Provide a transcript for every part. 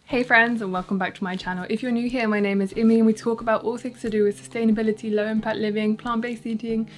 Hey friends, and welcome back to my channel. If you're new here, my name is Imi and we talk about all things to do with sustainability, low impact living, plant-based eating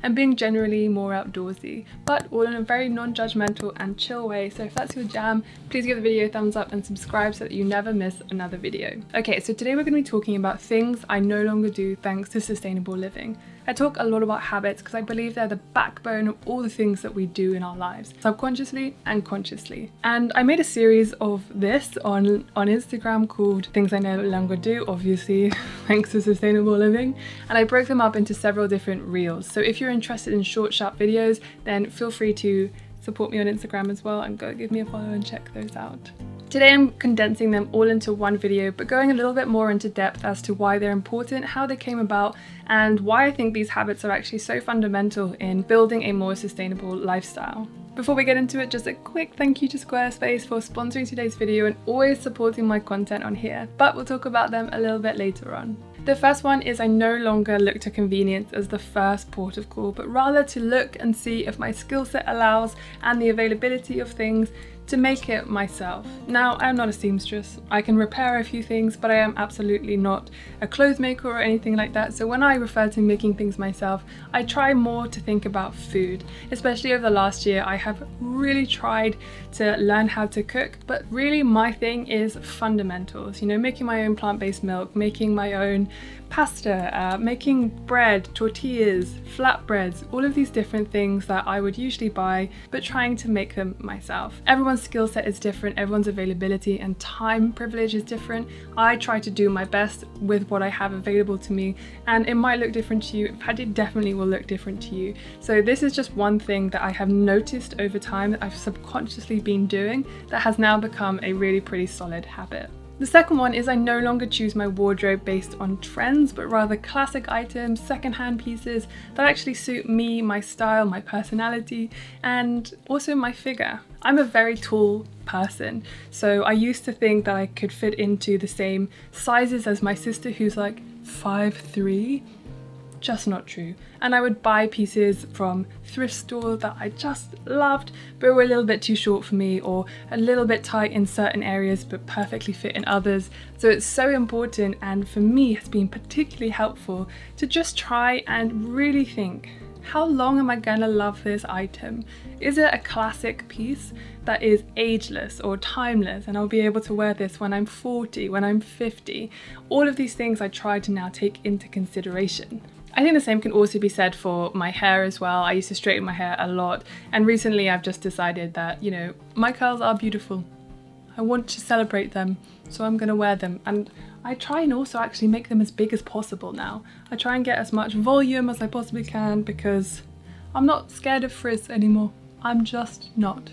and being generally more outdoorsy, but all in a very non-judgmental and chill way. So if that's your jam, please give the video a thumbs up and subscribe so that you never miss another video. Okay, so today we're going to be talking about things I no longer do thanks to sustainable living. I talk a lot about habits because I believe they're the backbone of all the things that we do in our lives, subconsciously and consciously. And I made a series of this on Instagram called Things I No Longer Do, obviously thanks to sustainable living, and I broke them up into several different reels. So if you're interested in short, sharp videos, then feel free to support me on Instagram as well and go give me a follow and check those out. Today I'm condensing them all into one video, but going a little bit more into depth as to why they're important, how they came about, and why I think these habits are actually so fundamental in building a more sustainable lifestyle. Before we get into it, just a quick thank you to Squarespace for sponsoring today's video and always supporting my content on here, but we'll talk about them a little bit later on. The first one is I no longer look to convenience as the first port of call, but rather to look and see if my skill set allows and the availability of things to make it myself. Now, I'm not a seamstress. I can repair a few things, but I am absolutely not a clothes maker or anything like that. So when I refer to making things myself, I try more to think about food. Especially over the last year, I have really tried to learn how to cook, but really my thing is fundamentals. You know, making my own plant-based milk, making my own pasta, making bread, tortillas, flatbreads, all of these different things that I would usually buy, but trying to make them myself. Everyone's skill set is different, everyone's availability and time privilege is different. I try to do my best with what I have available to me, and it might look different to you. In fact, it definitely will look different to you. So this is just one thing that I have noticed over time that I've subconsciously been doing that has now become a really pretty solid habit. The second one is I no longer choose my wardrobe based on trends, but rather classic items, secondhand pieces that actually suit me, my style, my personality, and also my figure. I'm a very tall person, so I used to think that I could fit into the same sizes as my sister who's like 5'3". Just not true. And I would buy pieces from thrift stores that I just loved but were a little bit too short for me, or a little bit tight in certain areas but perfectly fit in others. So it's so important, and for me has been particularly helpful to just try and really think, how long am I gonna love this item? Is it a classic piece that is ageless or timeless and I'll be able to wear this when I'm 40, when I'm 50? All of these things I try to now take into consideration. I think the same can also be said for my hair as well. I used to straighten my hair a lot, and recently I've just decided that, you know, my curls are beautiful. I want to celebrate them, so I'm gonna wear them. And I try and also actually make them as big as possible now. I try and get as much volume as I possibly can because I'm not scared of frizz anymore. I'm just not.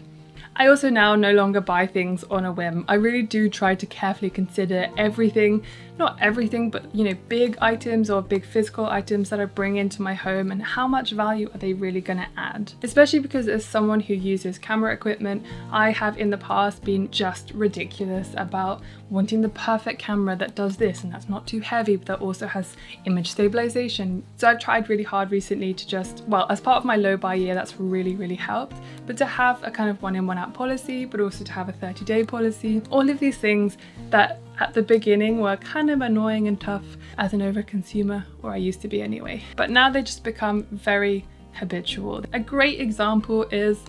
I also now no longer buy things on a whim. I really do try to carefully consider everything, not everything, but you know, big items or big physical items that I bring into my home and how much value are they really gonna add. Especially because as someone who uses camera equipment, I have in the past been just ridiculous about wanting the perfect camera that does this and that's not too heavy, but that also has image stabilization. So I've tried really hard recently to just, well, as part of my low buy year, that's really helped, but to have a kind of one in, one out policy, but also to have a 30-day policy. All of these things that at the beginning were kind of annoying and tough as an overconsumer, or I used to be anyway. But now they just become very habitual. A great example is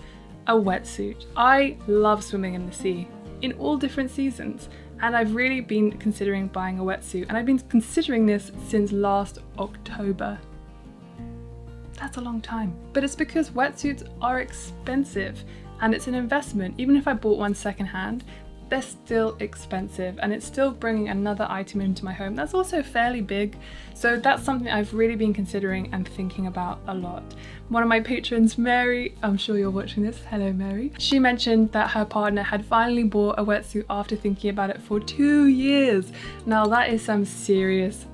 a wetsuit. I love swimming in the sea in all different seasons, and I've really been considering buying a wetsuit, and I've been considering this since last October. That's a long time. But it's because wetsuits are expensive and it's an investment. Even if I bought one secondhand, they're still expensive, and it's still bringing another item into my home that's also fairly big. So that's something I've really been considering and thinking about a lot. One of my patrons, Mary, I'm sure you're watching this, hello Mary, she mentioned that her partner had finally bought a wetsuit after thinking about it for 2 years. Now that is some serious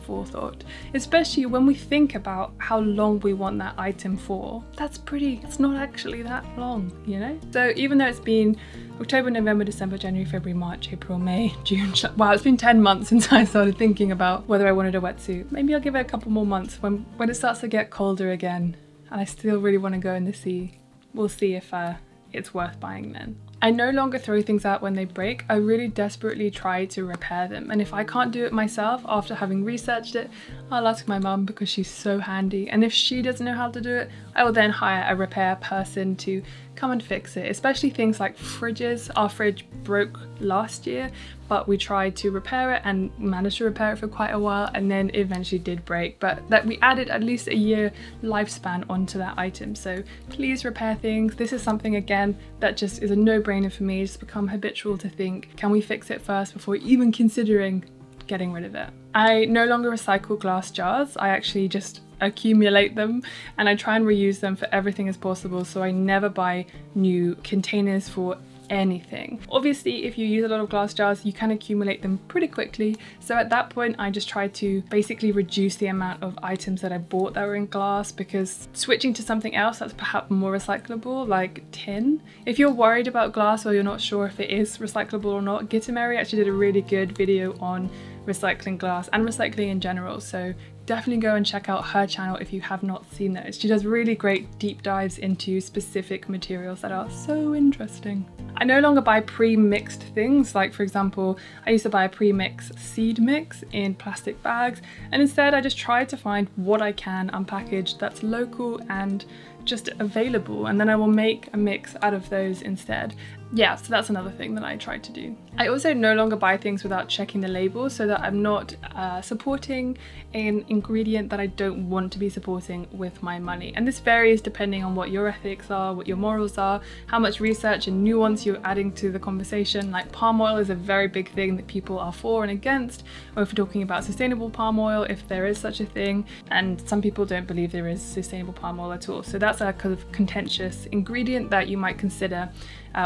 forethought, especially when we think about how long we want that item for. It's not actually that long, you know? So even though it's been October, November, December, January, February, March, April, May, June, wow, it's been 10 months since I started thinking about whether I wanted a wetsuit. Maybe I'll give it a couple more months when it starts to get colder again and I still really want to go in the sea. We'll see if it's worth buying then. I no longer throw things out when they break. I really desperately try to repair them, and if I can't do it myself after having researched it, I'll ask my mum because she's so handy, and if she doesn't know how to do it, I will then hire a repair person to come and fix it, especially things like fridges. Our fridge broke last year, but we tried to repair it and managed to repair it for quite a while, and then eventually did break, but that we added at least a year lifespan onto that item. So please repair things. This is something, again, that just is a no-brainer for me. It's become habitual to think, can we fix it first before even considering getting rid of it? I no longer recycle glass jars. I actually just accumulate them, and I try and reuse them for everything as possible, so I never buy new containers for anything. Obviously, if you use a lot of glass jars, you can accumulate them pretty quickly, so at that point I just try to basically reduce the amount of items that I bought that were in glass, because switching to something else that's perhaps more recyclable, like tin. If you're worried about glass or you're not sure if it is recyclable or not, Gitameri actually did a really good video on recycling glass and recycling in general, so definitely go and check out her channel if you have not seen those. She does really great deep dives into specific materials that are so interesting. I no longer buy pre-mixed things, like for example, I used to buy a pre-mixed seed mix in plastic bags, and instead I just try to find what I can unpackaged that's local and just available, and then I will make a mix out of those instead. Yeah, so that's another thing that I try to do. I also no longer buy things without checking the labels, so that I'm not supporting an ingredient that I don't want to be supporting with my money. And this varies depending on what your ethics are, what your morals are, how much research and nuance you're adding to the conversation. Like palm oil is a very big thing that people are for and against, or if we're talking about sustainable palm oil, if there is such a thing, and some people don't believe there is sustainable palm oil at all. So that's a kind of contentious ingredient that you might consider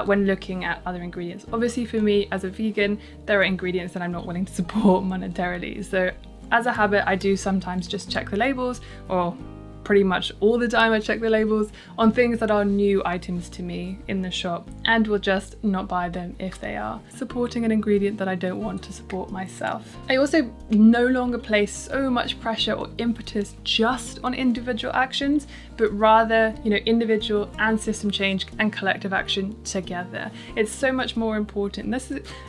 when looking at other ingredients. Obviously for me as a vegan, there are ingredients that I'm not willing to support monetarily. So as a habit, I do sometimes just check the labels, or pretty much all the time I check the labels on things that are new items to me in the shop, and will just not buy them if they are supporting an ingredient that I don't want to support myself. I also no longer place so much pressure or impetus just on individual actions, but rather, you know, individual and system change and collective action together. It's so much more important.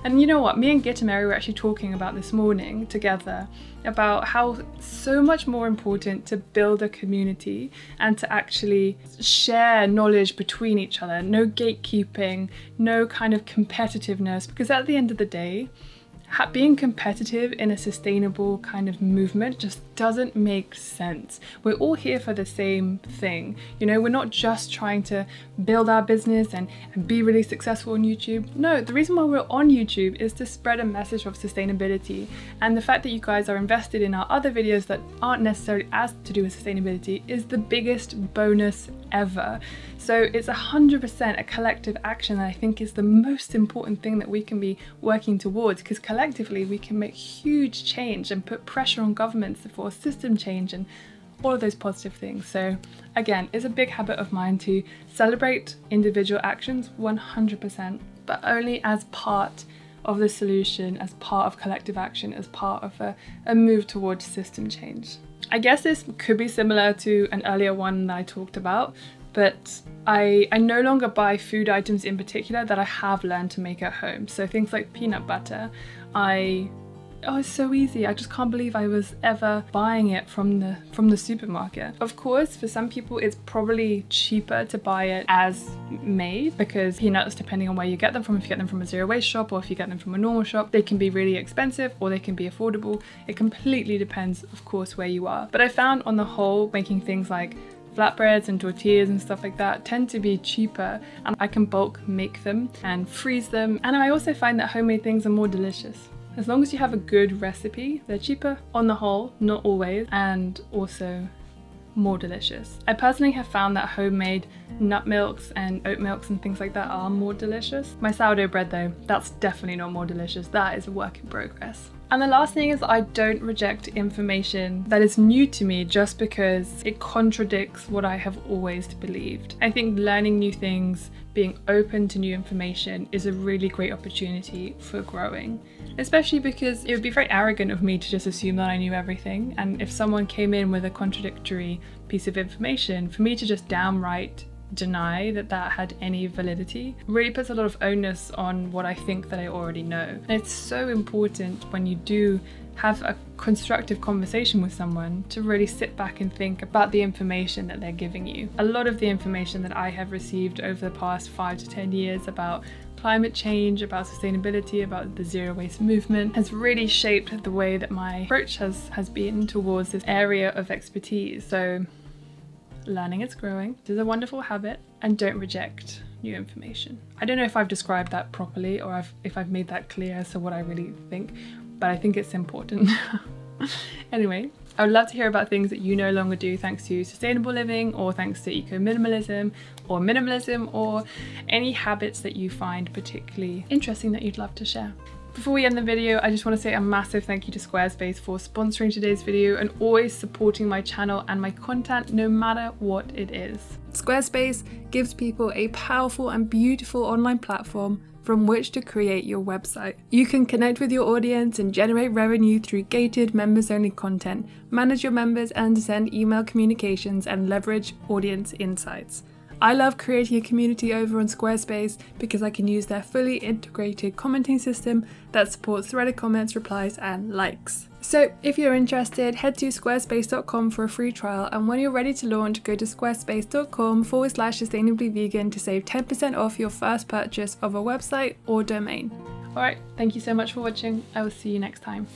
And you know what, me and Gitameri were actually talking about this morning together, about how so much more important to build a community and to actually share knowledge between each other. No gatekeeping, no kind of competitiveness, because at the end of the day, being competitive in a sustainable kind of movement just doesn't make sense. We're all here for the same thing. You know, we're not just trying to build our business and be really successful on YouTube. No, the reason why we're on YouTube is to spread a message of sustainability. And the fact that you guys are invested in our other videos that aren't necessarily as to do with sustainability is the biggest bonus ever. So it's 100% a collective action that I think is the most important thing that we can be working towards, because collectively we can make huge change and put pressure on governments for system change and all of those positive things. So again, it's a big habit of mine to celebrate individual actions 100%, but only as part of the solution, as part of collective action, as part of a move towards system change. I guess this could be similar to an earlier one that I talked about, but I no longer buy food items in particular that I have learned to make at home. So things like peanut butter, oh, it's so easy. I just can't believe I was ever buying it from the supermarket. Of course, for some people it's probably cheaper to buy it as made, because peanuts, depending on where you get them from, if you get them from a zero waste shop or if you get them from a normal shop, they can be really expensive or they can be affordable. It completely depends, of course, where you are. But I found on the whole, making things like flatbreads and tortillas and stuff like that tend to be cheaper, and I can bulk make them and freeze them. And I also find that homemade things are more delicious. As long as you have a good recipe, they're cheaper on the whole, not always, and also more delicious. I personally have found that homemade nut milks and oat milks and things like that are more delicious. My sourdough bread though, that's definitely not more delicious. That is a work in progress. And the last thing is, I don't reject information that is new to me just because it contradicts what I have always believed. I think learning new things, being open to new information is a really great opportunity for growing, especially because it would be very arrogant of me to just assume that I knew everything. And if someone came in with a contradictory piece of information, for me to just downright deny that that had any validity really puts a lot of onus on what I think that I already know. And it's so important when you do have a constructive conversation with someone to really sit back and think about the information that they're giving you. A lot of the information that I have received over the past 5 to 10 years about climate change, about sustainability, about the zero waste movement has really shaped the way that my approach has been towards this area of expertise. So learning is growing. This is a wonderful habit, and don't reject new information. I don't know if I've described that properly or if I've made that clear as to what I really think, but I think it's important. Anyway, I would love to hear about things that you no longer do thanks to sustainable living, or thanks to eco-minimalism or minimalism, or any habits that you find particularly interesting that you'd love to share. Before we end the video, I just want to say a massive thank you to Squarespace for sponsoring today's video and always supporting my channel and my content no matter what it is. Squarespace gives people a powerful and beautiful online platform from which to create your website. You can connect with your audience and generate revenue through gated members-only content, manage your members and send email communications, and leverage audience insights. I love creating a community over on Squarespace because I can use their fully integrated commenting system that supports threaded comments, replies, and likes. So if you're interested, head to squarespace.com for a free trial, and when you're ready to launch, go to squarespace.com/sustainablyvegan to save 10% off your first purchase of a website or domain. Alright, thank you so much for watching. I will see you next time.